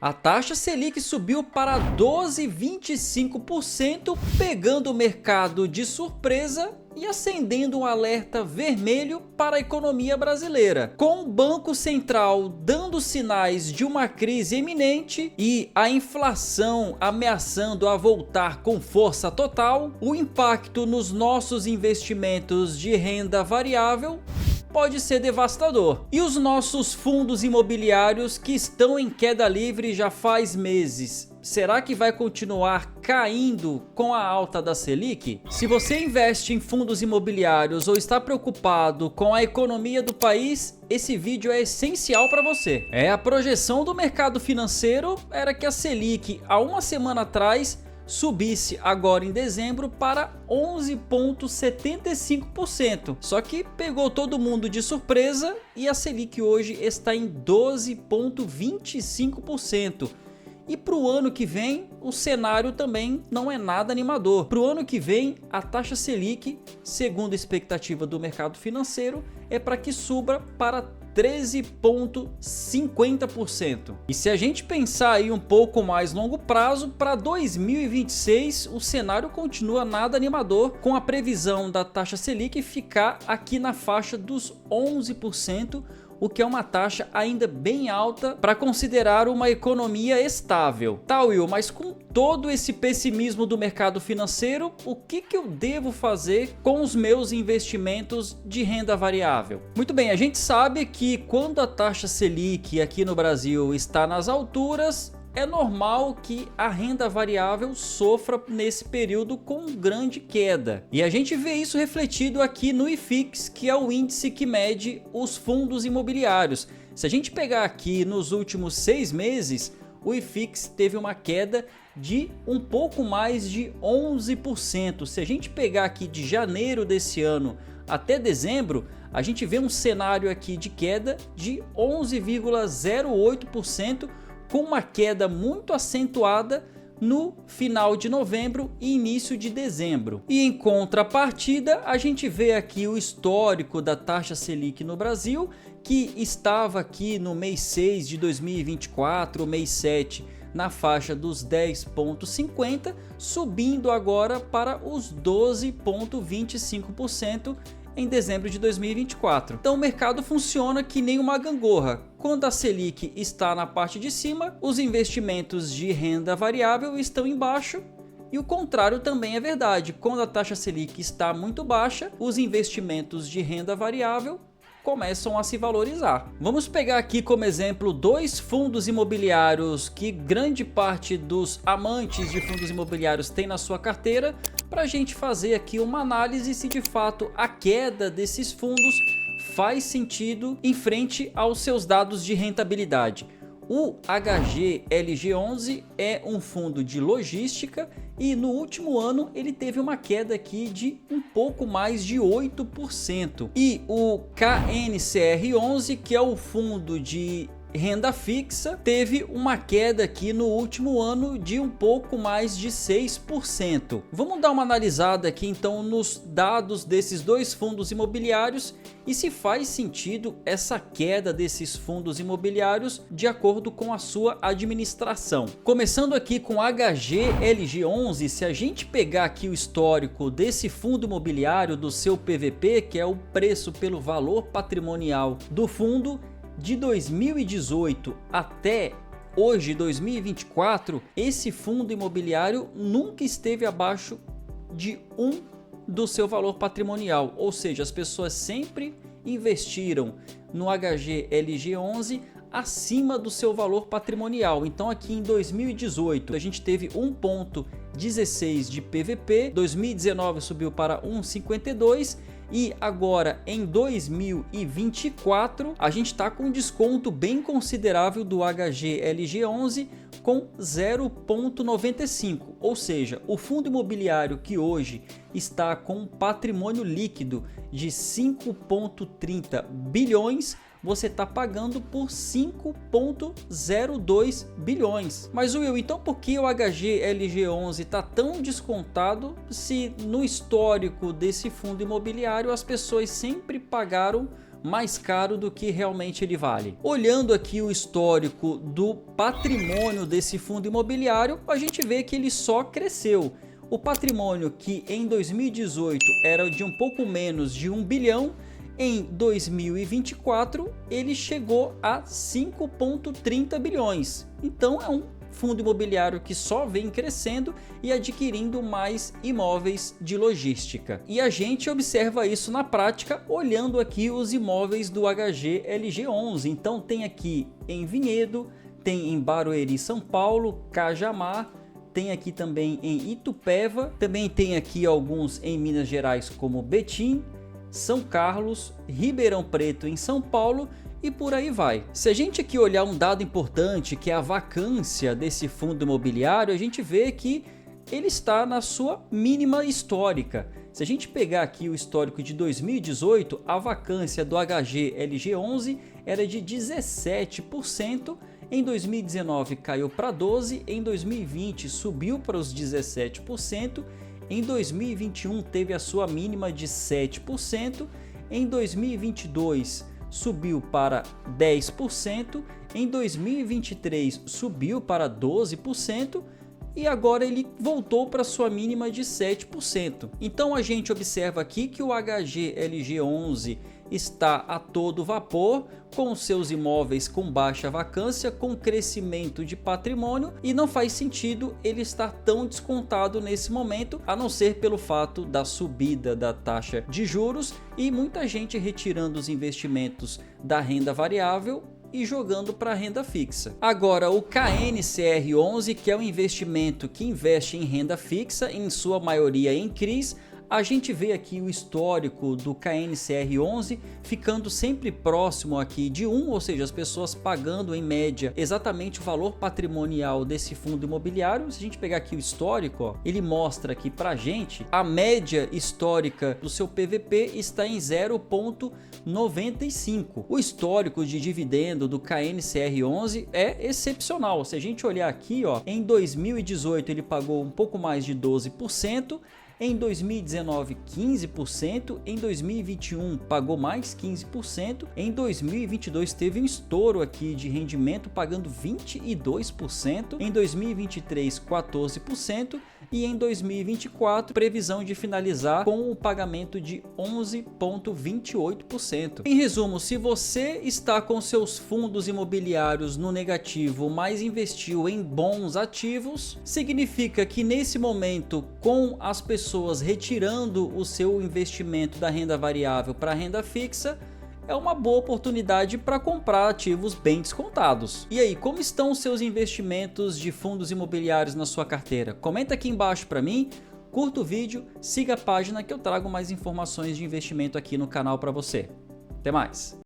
A taxa Selic subiu para 12,25%, pegando o mercado de surpresa e acendendo um alerta vermelho para a economia brasileira. Com o Banco Central dando sinais de uma crise iminente e a inflação ameaçando a voltar com força total, o impacto nos nossos investimentos de renda variável pode ser devastador. E os nossos fundos imobiliários que estão em queda livre já faz meses, será que vai continuar caindo com a alta da Selic? Se você investe em fundos imobiliários ou está preocupado com a economia do país, esse vídeo é essencial para você. A projeção do mercado financeiro era que a Selic há uma semana atrás subisse agora em dezembro para 11,75%. Só que pegou todo mundo de surpresa e a Selic hoje está em 12,25%. E para o ano que vem, o cenário também não é nada animador. Para o ano que vem, a taxa Selic, segundo a expectativa do mercado financeiro, é para que suba para 13,50%. E se a gente pensar aí um pouco mais longo prazo, para 2026 o cenário continua nada animador, com a previsão da taxa Selic ficar aqui na faixa dos 11%, o que é uma taxa ainda bem alta para considerar uma economia estável. Tá, Will, mas com todo esse pessimismo do mercado financeiro, o que eu devo fazer com os meus investimentos de renda variável? Muito bem, a gente sabe que quando a taxa Selic aqui no Brasil está nas alturas, é normal que a renda variável sofra nesse período com grande queda. E a gente vê isso refletido aqui no IFIX, que é o índice que mede os fundos imobiliários. Se a gente pegar aqui nos últimos 6 meses, o IFIX teve uma queda de um pouco mais de 11%. Se a gente pegar aqui de janeiro desse ano até dezembro, a gente vê um cenário aqui de queda de 11,08%, com uma queda muito acentuada no final de novembro e início de dezembro. E em contrapartida, a gente vê aqui o histórico da taxa Selic no Brasil, que estava aqui no mês 6 de 2024, mês 7, na faixa dos 10,50, subindo agora para os 12,25% em dezembro de 2024. Então o mercado funciona que nem uma gangorra. Quando a Selic está na parte de cima, os investimentos de renda variável estão embaixo, e o contrário também é verdade. Quando a taxa Selic está muito baixa, os investimentos de renda variável começam a se valorizar. Vamos pegar aqui como exemplo 2 fundos imobiliários que grande parte dos amantes de fundos imobiliários tem na sua carteira, para a gente fazer aqui uma análise se de fato a queda desses fundos faz sentido em frente aos seus dados de rentabilidade. O HGLG11 é um fundo de logística e no último ano ele teve uma queda aqui de um pouco mais de 8%. E o KNCR11, que é o fundo de renda fixa, teve uma queda aqui no último ano de um pouco mais de 6%. Vamos dar uma analisada aqui então nos dados desses 2 fundos imobiliários e se faz sentido essa queda desses fundos imobiliários de acordo com a sua administração. Começando aqui com HGLG11, se a gente pegar aqui o histórico desse fundo imobiliário do seu PVP, que é o preço pelo valor patrimonial do fundo, de 2018 até hoje, 2024, esse fundo imobiliário nunca esteve abaixo de 1 do seu valor patrimonial, ou seja, as pessoas sempre investiram no HGLG11 acima do seu valor patrimonial. Então aqui em 2018 a gente teve 1,16 de PVP, 2019 subiu para 1,52 e agora em 2024 a gente está com um desconto bem considerável do HGLG11 com 0,95, ou seja, o fundo imobiliário que hoje está com um patrimônio líquido de 5,30 bilhões, você está pagando por 5,02 bilhões. Mas Will, então por que o HGLG11 está tão descontado se no histórico desse fundo imobiliário as pessoas sempre pagaram mais caro do que realmente ele vale. Olhando aqui o histórico do patrimônio desse fundo imobiliário, a gente vê que ele só cresceu. O patrimônio, que em 2018 era de um pouco menos de 1 bilhão, em 2024 ele chegou a 5,30 bilhões. Então é um fundo imobiliário que só vem crescendo e adquirindo mais imóveis de logística. E a gente observa isso na prática olhando aqui os imóveis do HGLG11. Então tem aqui em Vinhedo, tem em Barueri, São Paulo, Cajamar, tem aqui também em Itupeva, também tem aqui alguns em Minas Gerais como Betim, São Carlos, Ribeirão Preto em São Paulo e por aí vai. Se a gente aqui olhar um dado importante, que é a vacância desse fundo imobiliário, a gente vê que ele está na sua mínima histórica. Se a gente pegar aqui o histórico de 2018, a vacância do HGLG11 era de 17%, em 2019 caiu para 12%, em 2020 subiu para os 17%, em 2021 teve a sua mínima de 7%, em 2022 subiu para 10%, em 2023 subiu para 12% e agora ele voltou para sua mínima de 7%. Então a gente observa aqui que o HGLG11 está a todo vapor, com seus imóveis com baixa vacância, com crescimento de patrimônio, e não faz sentido ele estar tão descontado nesse momento, a não ser pelo fato da subida da taxa de juros e muita gente retirando os investimentos da renda variável e jogando para a renda fixa. Agora o KNCR11, que é um investimento que investe em renda fixa, em sua maioria em CRIs, a gente vê aqui o histórico do KNCR11 ficando sempre próximo aqui de 1, ou seja, as pessoas pagando em média exatamente o valor patrimonial desse fundo imobiliário. Se a gente pegar aqui o histórico, ó, ele mostra aqui pra gente a média histórica do seu PVP está em 0,95. O histórico de dividendo do KNCR11 é excepcional. Se a gente olhar aqui, ó, em 2018 ele pagou um pouco mais de 12%, em 2019 15%, em 2021 pagou mais 15%, em 2022 teve um estouro aqui de rendimento pagando 22%, em 2023 14% e em 2024 previsão de finalizar com o pagamento de 11,28%. Em resumo, se você está com seus fundos imobiliários no negativo, mas investiu em bons ativos, significa que nesse momento, com as pessoas retirando o seu investimento da renda variável para a renda fixa, é uma boa oportunidade para comprar ativos bem descontados. E aí, como estão os seus investimentos de fundos imobiliários na sua carteira? Comenta aqui embaixo para mim, curta o vídeo, siga a página que eu trago mais informações de investimento aqui no canal para você. Até mais!